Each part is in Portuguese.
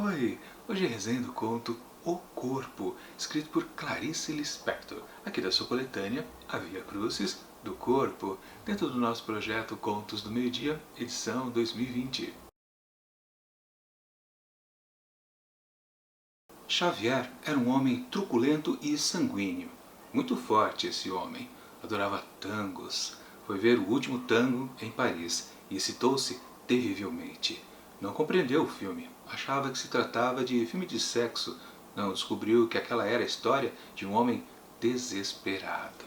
Oi! Hoje é resenha do conto O Corpo, escrito por Clarice Lispector, aqui da sua coletânea A Via Crucis do Corpo, dentro do nosso projeto Contos do Meio-Dia, edição 2020. Xavier era um homem truculento e sanguíneo. Muito forte esse homem. Adorava tangos. Foi ver o último tango em Paris e excitou-se terrivelmente. Não compreendeu o filme. Achava que se tratava de filme de sexo. Não descobriu que aquela era a história de um homem desesperado.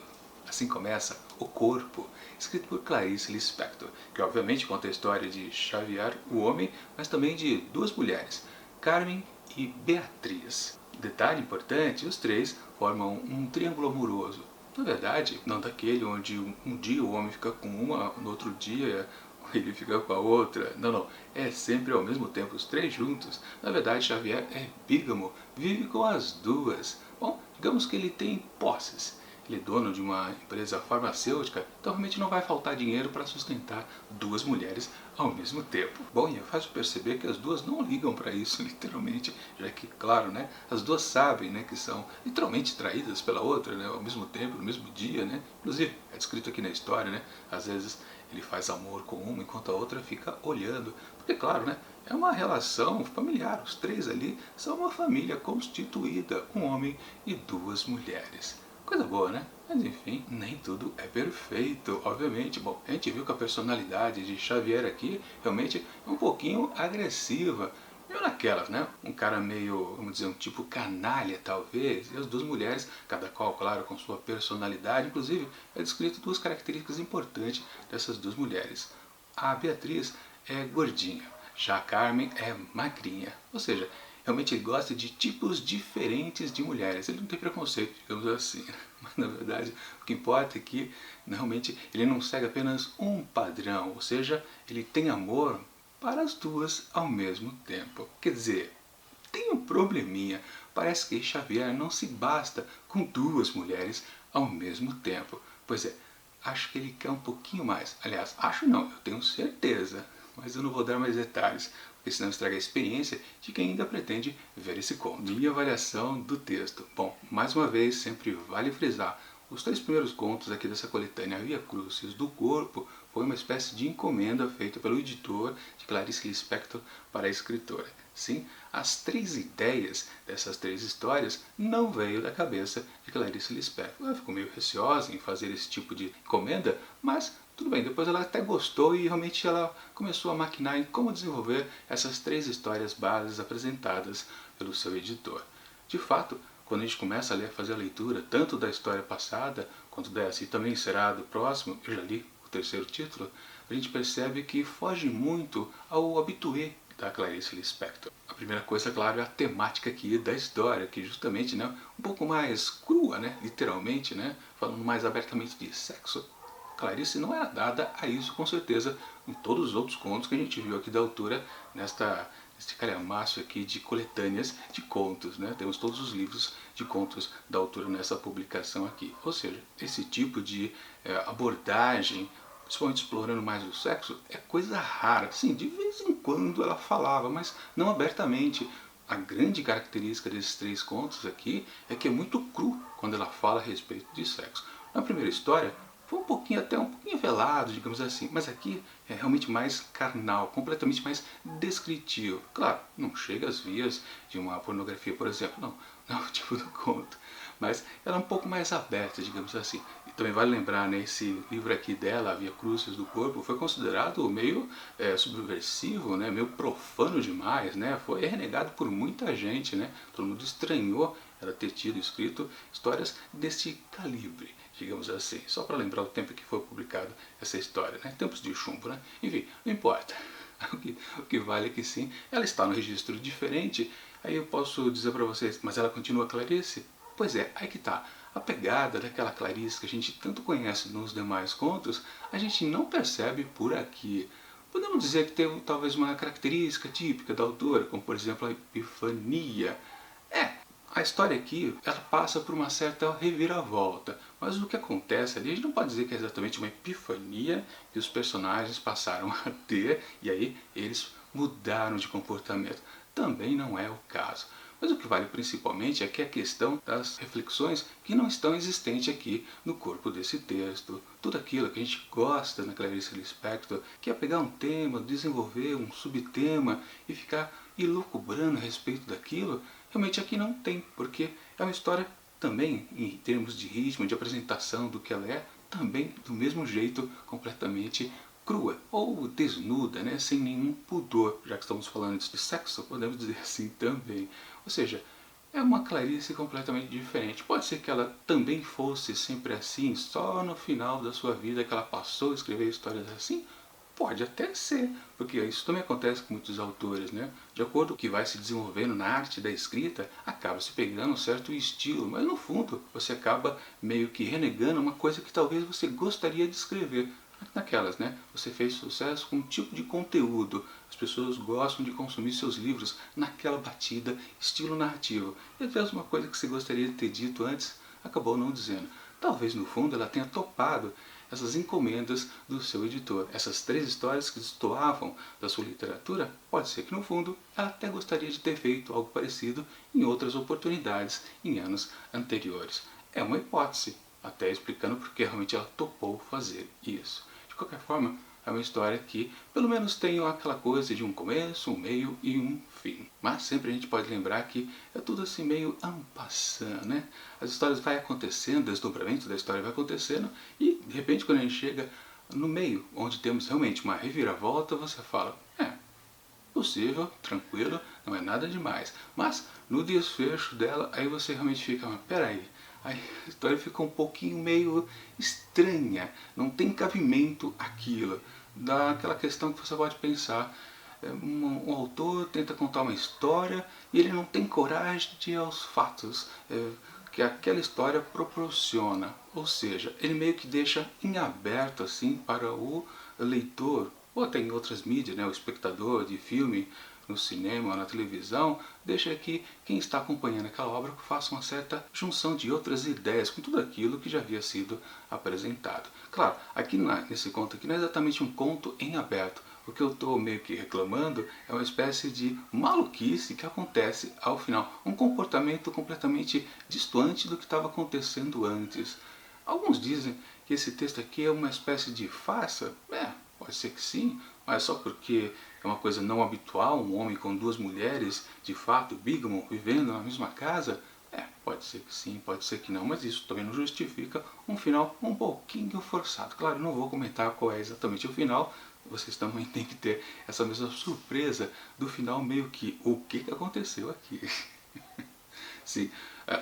Assim começa O Corpo, escrito por Clarice Lispector, que obviamente conta a história de Xavier, o homem, mas também de duas mulheres, Carmen e Beatriz. Detalhe importante, os três formam um triângulo amoroso. Na verdade, não daquele onde um dia o homem fica com uma, no outro dia ele fica com a outra. Não, não. É sempre ao mesmo tempo os três juntos. Na verdade, Xavier é bígamo, vive com as duas. Bom, digamos que ele tem posses. Ele é dono de uma empresa farmacêutica, então realmente não vai faltar dinheiro para sustentar duas mulheres ao mesmo tempo. Bom, e é fácil perceber que as duas não ligam para isso, literalmente, já que, claro, né, as duas sabem, né, que são literalmente traídas pela outra, né, ao mesmo tempo, no mesmo dia, né. Inclusive, é descrito aqui na história, né, às vezes ele faz amor com uma enquanto a outra fica olhando. Porque, claro, né, é uma relação familiar, os três ali são uma família constituída, um homem e duas mulheres. Coisa boa, né? Mas enfim, nem tudo é perfeito, obviamente. Bom, a gente viu que a personalidade de Xavier aqui realmente é um pouquinho agressiva. Meio naquelas, né? Um cara meio, vamos dizer, um tipo canalha talvez. E as duas mulheres, cada qual, claro, com sua personalidade. Inclusive, é descrito duas características importantes dessas duas mulheres. A Beatriz é gordinha, já a Carmen é magrinha. Ou seja, realmente ele gosta de tipos diferentes de mulheres. Ele não tem preconceito, digamos assim. Mas na verdade o que importa é que realmente ele não segue apenas um padrão. Ou seja, ele tem amor para as duas ao mesmo tempo. Quer dizer, tem um probleminha. Parece que Xavier não se basta com duas mulheres ao mesmo tempo. Pois é, acho que ele quer um pouquinho mais. Aliás, acho não, eu tenho certeza. Mas eu não vou dar mais detalhes, porque senão estraga a experiência de quem ainda pretende ver esse conto. Minha avaliação do texto. Bom, mais uma vez, sempre vale frisar, os três primeiros contos aqui dessa coletânea Via Crucis do Corpo foi uma espécie de encomenda feita pelo editor de Clarice Lispector para a escritora. Sim, as três ideias dessas três histórias não veio da cabeça de Clarice Lispector. Ela ficou meio receosa em fazer esse tipo de encomenda, mas tudo bem, depois ela até gostou e realmente ela começou a maquinar em como desenvolver essas três histórias bases apresentadas pelo seu editor. De fato, quando a gente começa a ler, fazer a leitura, tanto da história passada, quanto dessa, e também será do próximo, eu já li o terceiro título, a gente percebe que foge muito ao habitué da Clarice Lispector. A primeira coisa, claro, é a temática aqui da história, que justamente, né, um pouco mais crua, né, literalmente, né, falando mais abertamente de sexo. Clarice não era dada a isso, com certeza, em todos os outros contos que a gente viu aqui da autora neste calhamaço aqui de coletâneas de contos, né? Temos todos os livros de contos da autora nessa publicação aqui. Ou seja, esse tipo de abordagem, principalmente explorando mais o sexo, é coisa rara. Sim, de vez em quando ela falava, mas não abertamente. A grande característica desses três contos aqui é que é muito cru quando ela fala a respeito de sexo. Na primeira história, foi um pouquinho, até um pouquinho velado, digamos assim, mas aqui é realmente mais carnal, completamente mais descritivo. Claro, não chega às vias de uma pornografia, por exemplo, não, não é o tipo do conto, mas ela é um pouco mais aberta, digamos assim. E também vale lembrar, né, esse livro aqui dela, A Via Crucis do Corpo, foi considerado meio subversivo, né, meio profano demais, né, foi renegado por muita gente, né, todo mundo estranhou ela ter tido escrito histórias desse calibre, digamos assim, só para lembrar o tempo que foi publicado essa história, né? Tempos de chumbo, né? Enfim, não importa. O que vale é que sim, ela está no registro diferente. Aí eu posso dizer para vocês, mas ela continua Clarice? Pois é, aí que está. A pegada daquela Clarice que a gente tanto conhece nos demais contos, a gente não percebe por aqui. Podemos dizer que tem talvez uma característica típica da autora, como por exemplo a epifania. A história aqui, ela passa por uma certa reviravolta, mas o que acontece ali, a gente não pode dizer que é exatamente uma epifania que os personagens passaram a ter, e aí eles mudaram de comportamento. também não é o caso. Mas o que vale principalmente é que a questão das reflexões que não estão existentes aqui no corpo desse texto. Tudo aquilo que a gente gosta na Clarice Lispector, que é pegar um tema, desenvolver um subtema e ficar elucubrando a respeito daquilo, realmente aqui não tem, porque é uma história também, em termos de ritmo, de apresentação do que ela é, também do mesmo jeito, completamente crua ou desnuda, né, sem nenhum pudor, já que estamos falando de sexo, podemos dizer assim também. Ou seja, é uma Clarice completamente diferente. Pode ser que ela também fosse sempre assim, só no final da sua vida que ela passou a escrever histórias assim? Pode até ser, porque isso também acontece com muitos autores, né? De acordo com o que vai se desenvolvendo na arte da escrita, acaba se pegando um certo estilo, mas no fundo você acaba meio que renegando uma coisa que talvez você gostaria de escrever. Naquelas, né? Você fez sucesso com um tipo de conteúdo. As pessoas gostam de consumir seus livros naquela batida, estilo narrativo. E às vezes uma coisa que você gostaria de ter dito antes, acabou não dizendo. Talvez no fundo ela tenha topado essas encomendas do seu editor. Essas 3 histórias que destoavam da sua literatura, pode ser que no fundo ela até gostaria de ter feito algo parecido em outras oportunidades em anos anteriores. É uma hipótese, até explicando porque realmente ela topou fazer isso. De qualquer forma, é uma história que pelo menos tem aquela coisa de um começo, um meio e um fim. Mas sempre a gente pode lembrar que é tudo assim meio en passant, né? As histórias vai acontecendo, o desdobramento da história vai acontecendo e de repente quando a gente chega no meio, onde temos realmente uma reviravolta, você fala, possível, tranquilo, não é nada demais. Mas no desfecho dela, aí você realmente fica, mas peraí, aí a história fica um pouquinho meio estranha, não tem cabimento aquilo. Dá aquela questão que você pode pensar, um autor tenta contar uma história e ele não tem coragem de ir aos fatos que aquela história proporciona. Ou seja, ele meio que deixa em aberto assim para o leitor, ou até em outras mídias, né, o espectador de filme, no cinema, na televisão, deixa que quem está acompanhando aquela obra faça uma certa junção de outras ideias com tudo aquilo que já havia sido apresentado. Claro, aqui nesse conto aqui não é exatamente um conto em aberto. O que eu estou meio que reclamando é uma espécie de maluquice que acontece ao final. Um comportamento completamente distante do que estava acontecendo antes. Alguns dizem que esse texto aqui é uma espécie de farsa. Pode ser que sim, mas só porque é uma coisa não habitual, um homem com 2 mulheres, de fato, bígamo, vivendo na mesma casa. Pode ser que sim, pode ser que não, mas isso também não justifica um final um pouquinho forçado. Claro, não vou comentar qual é exatamente o final, vocês também têm que ter essa mesma surpresa do final, meio que o que aconteceu aqui. Sim,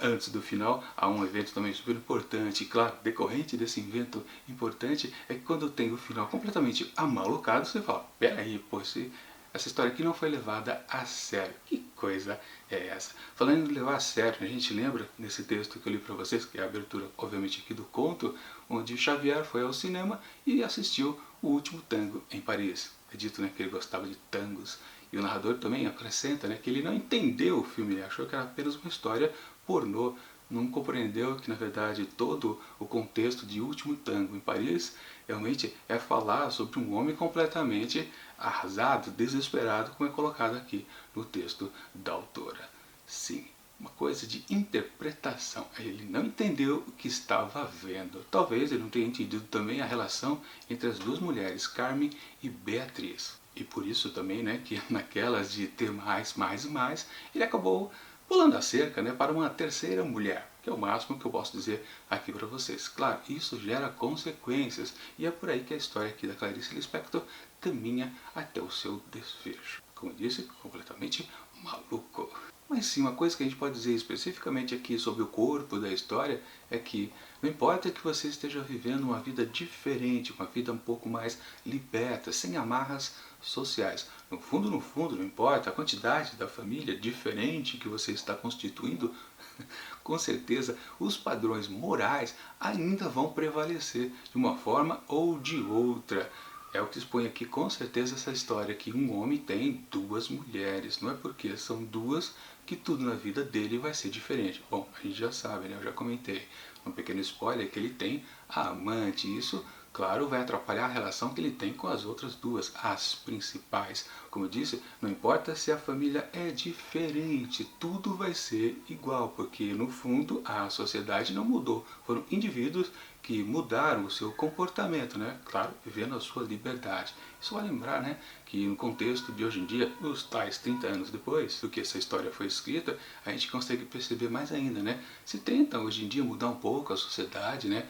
antes do final há um evento também super importante, e claro, decorrente desse evento importante é que quando tem o final completamente amalucado, você fala, peraí, pô, essa história aqui não foi levada a sério. Que coisa é essa? Falando em levar a sério, a gente lembra nesse texto que eu li para vocês, que é a abertura, obviamente, aqui do conto, onde Xavier foi ao cinema e assistiu O Último Tango em Paris. É dito, né, que ele gostava de tangos. E o narrador também acrescenta, né, que ele não entendeu o filme, ele achou que era apenas uma história pornô, não compreendeu que na verdade todo o contexto de Último Tango em Paris realmente é falar sobre um homem completamente arrasado, desesperado, como é colocado aqui no texto da autora. Sim, uma coisa de interpretação. Ele não entendeu o que estava vendo. Talvez ele não tenha entendido também a relação entre as 2 mulheres, Carmen e Beatriz. E por isso também, né, que naquelas de ter mais, mais e mais, ele acabou pulando a cerca, né, para uma terceira mulher, que é o máximo que eu posso dizer aqui para vocês. Claro, isso gera consequências, e é por aí que a história aqui da Clarice Lispector caminha até o seu desfecho. Como eu disse, completamente maluco. Mas sim, uma coisa que a gente pode dizer especificamente aqui sobre o corpo da história é que não importa que você esteja vivendo uma vida diferente, uma vida um pouco mais liberta, sem amarras sociais. No fundo, não importa a quantidade da família diferente que você está constituindo, com certeza os padrões morais ainda vão prevalecer de uma forma ou de outra. É o que expõe aqui com certeza essa história que um homem tem 2 mulheres. Não é porque são 2 que tudo na vida dele vai ser diferente. Bom, a gente já sabe, né? Eu já comentei. Um pequeno spoiler que ele tem a amante. Isso, claro, vai atrapalhar a relação que ele tem com as outras 2, as principais. como eu disse, não importa se a família é diferente, tudo vai ser igual, porque no fundo a sociedade não mudou. Foram indivíduos que mudaram o seu comportamento, né? Claro, vivendo a sua liberdade. Isso vai lembrar, né, que no contexto de hoje em dia, os tais 30 anos depois do que essa história foi escrita, a gente consegue perceber mais ainda, né? Se tenta hoje em dia mudar um pouco a sociedade, né?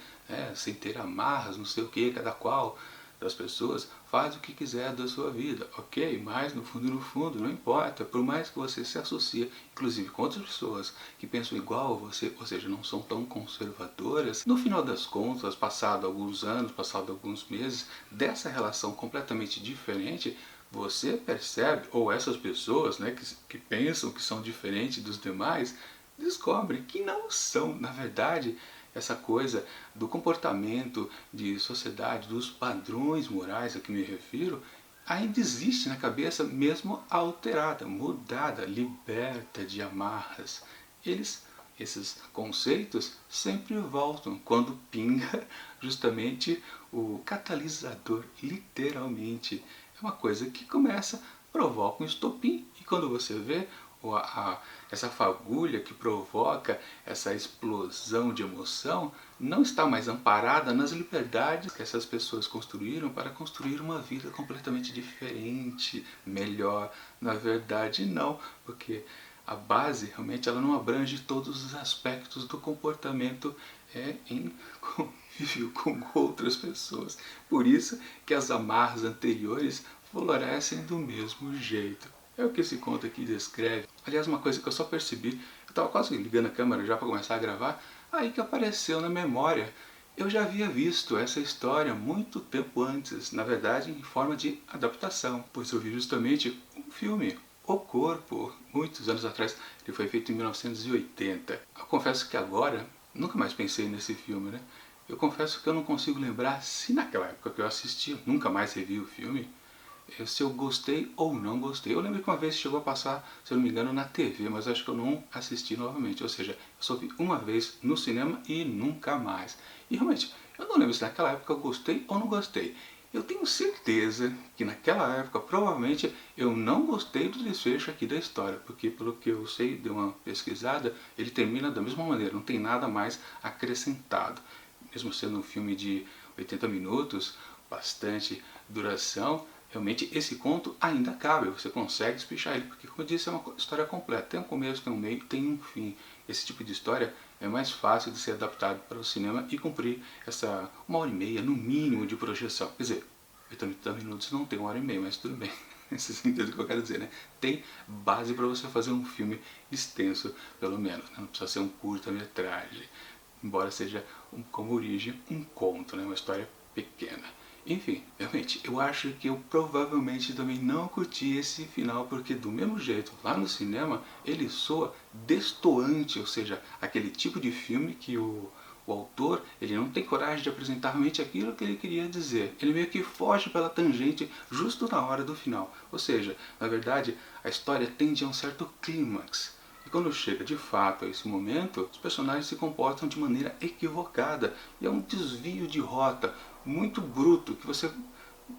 Sem ter amarras, não sei o que, cada qual das pessoas faz o que quiser da sua vida, ok? Mas no fundo, não importa, por mais que você se associe, inclusive com outras pessoas que pensam igual a você, ou seja, não são tão conservadoras, no final das contas, passado alguns anos, passado alguns meses, dessa relação completamente diferente, você percebe, ou essas pessoas, né, que pensam que são diferentes dos demais, descobrem que não são, na verdade, essa coisa do comportamento de sociedade, dos padrões morais a que me refiro, ainda existe na cabeça mesmo alterada, mudada, liberta de amarras. Esses conceitos sempre voltam quando pinga justamente o catalisador, literalmente. É uma coisa que começa, provoca um estopim e quando você vê essa fagulha que provoca essa explosão de emoção não está mais amparada nas liberdades que essas pessoas construíram para construir uma vida completamente diferente, melhor. Na verdade, não, porque a base realmente ela não abrange todos os aspectos do comportamento em convívio com outras pessoas. Por isso que as amarras anteriores florescem do mesmo jeito. É o que esse conto aqui descreve. Aliás, uma coisa que eu só percebi, eu estava quase ligando a câmera já para começar a gravar, aí que apareceu na memória. Eu já havia visto essa história muito tempo antes, na verdade em forma de adaptação, pois eu vi justamente um filme, O Corpo, muitos anos atrás. Ele foi feito em 1980. Eu confesso que agora, nunca mais pensei nesse filme, né? Eu confesso que eu não consigo lembrar se naquela época que eu assisti, nunca mais revi o filme, se eu gostei ou não gostei. Eu lembro que uma vez chegou a passar, se eu não me engano, na TV, mas acho que eu não assisti novamente. Ou seja, eu só vi uma vez no cinema e nunca mais. E realmente, eu não lembro se naquela época eu gostei ou não gostei. Eu tenho certeza que naquela época, provavelmente, eu não gostei do desfecho aqui da história, porque pelo que eu sei, dei uma pesquisada, ele termina da mesma maneira, não tem nada mais acrescentado. Mesmo sendo um filme de 80 minutos, bastante duração, realmente esse conto ainda cabe, você consegue espichar ele, porque como eu disse, é uma história completa, tem um começo, tem um meio, tem um fim. Esse tipo de história é mais fácil de ser adaptado para o cinema e cumprir essa 1h30 no mínimo de projeção. Quer dizer, 80 minutos não tem 1h30, mas tudo bem. Vocês entendem o que eu quero dizer, né? Tem base para você fazer um filme extenso, pelo menos, né? Não precisa ser um curta-metragem, embora seja, como origem, um conto, né? Uma história pequena. Enfim, realmente, eu acho que eu provavelmente também não curti esse final, porque do mesmo jeito, lá no cinema, ele soa destoante, ou seja, aquele tipo de filme que o autor, ele não tem coragem de apresentar realmente aquilo que ele queria dizer. Ele meio que foge pela tangente justo na hora do final. Ou seja, na verdade, a história tende a um certo clímax. E quando chega de fato a esse momento, os personagens se comportam de maneira equivocada. E é um desvio de rota muito bruto que você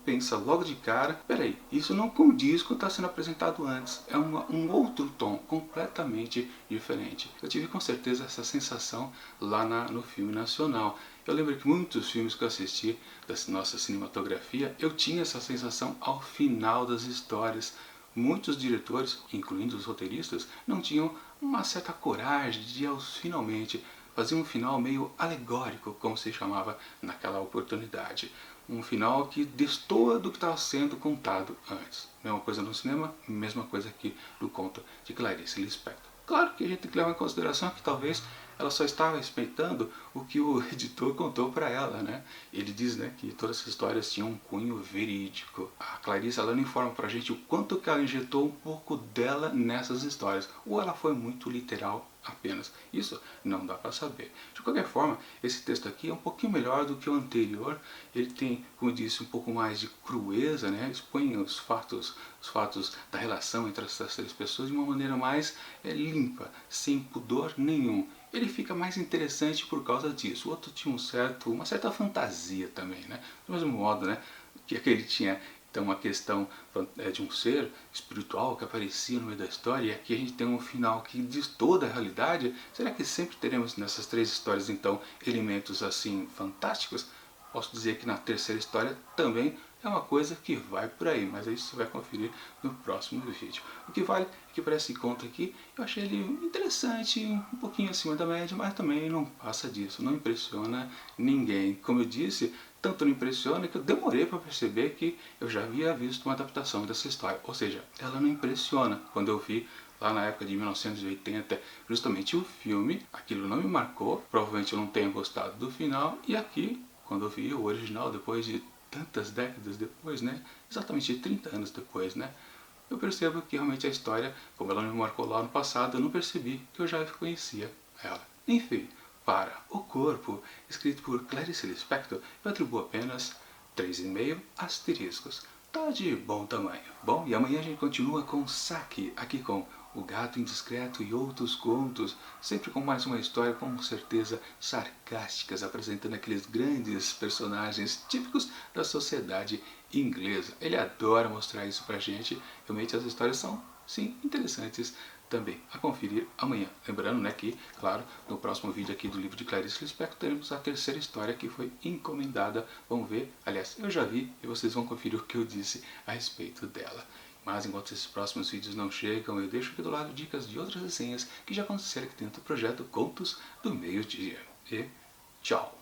pensa logo de cara, peraí, isso não condiz com o que está sendo apresentado antes, é um outro tom completamente diferente. Eu tive com certeza essa sensação lá no filme nacional. Eu lembro que muitos filmes que eu assisti da nossa cinematografia, eu tinha essa sensação ao final das histórias. Muitos diretores, incluindo os roteiristas, não tinham uma certa coragem de, finalmente, fazer um final meio alegórico, como se chamava naquela oportunidade. Um final que destoa do que estava sendo contado antes. Mesma coisa no cinema, mesma coisa aqui no conto de Clarice Lispector. Claro que a gente tem que levar em consideração que talvez ela só estava respeitando o que o editor contou para ela, né? Ele diz, né, que todas essas histórias tinham um cunho verídico. A Clarice, ela não informa pra gente o quanto que ela injetou um pouco dela nessas histórias. Ou ela foi muito literal apenas. Isso não dá para saber. De qualquer forma, esse texto aqui é um pouquinho melhor do que o anterior. Ele tem, como eu disse, um pouco mais de crueza, né? Expõe os fatos da relação entre essas três pessoas de uma maneira mais limpa, sem pudor nenhum. Ele fica mais interessante por causa disso. O outro tinha uma certa fantasia também, né? Do mesmo modo, né, que ele tinha Então uma questão de um ser espiritual que aparecia no meio da história, e aqui a gente tem um final que diz toda a realidade. Será que sempre teremos nessas três histórias então elementos assim fantásticos? Posso dizer que na terceira história também é uma coisa que vai por aí, mas isso você vai conferir no próximo vídeo. O que vale é que para esse conto aqui, eu achei ele interessante, um pouquinho acima da média, mas também não passa disso, não impressiona ninguém. Como eu disse, tanto não impressiona que eu demorei para perceber que eu já havia visto uma adaptação dessa história. Ou seja, ela não impressiona. Quando eu vi lá na época de 1980, justamente o filme, aquilo não me marcou, provavelmente eu não tenha gostado do final, e aqui, quando eu vi o original, depois de tantas décadas depois, né, exatamente 30 anos depois, né, eu percebo que realmente a história, como ela me marcou lá no passado, eu não percebi que eu já conhecia ela. Enfim, para O Corpo, escrito por Clarice Lispector, eu atribuo apenas 3,5 asteriscos. Tá de bom tamanho. Bom, e amanhã a gente continua com Saki, aqui com O Gato Indiscreto e outros contos, sempre com mais uma história com certeza sarcásticas, apresentando aqueles grandes personagens típicos da sociedade inglesa. Ele adora mostrar isso pra gente, realmente as histórias são, sim, interessantes também a conferir amanhã. Lembrando, né, que, claro, no próximo vídeo aqui do livro de Clarice Lispector teremos a terceira história que foi encomendada. Vamos ver, aliás, eu já vi e vocês vão conferir o que eu disse a respeito dela. Mas enquanto esses próximos vídeos não chegam, eu deixo aqui do lado dicas de outras resenhas que já aconteceram aqui dentro do projeto Contos do Meio-Dia. E tchau!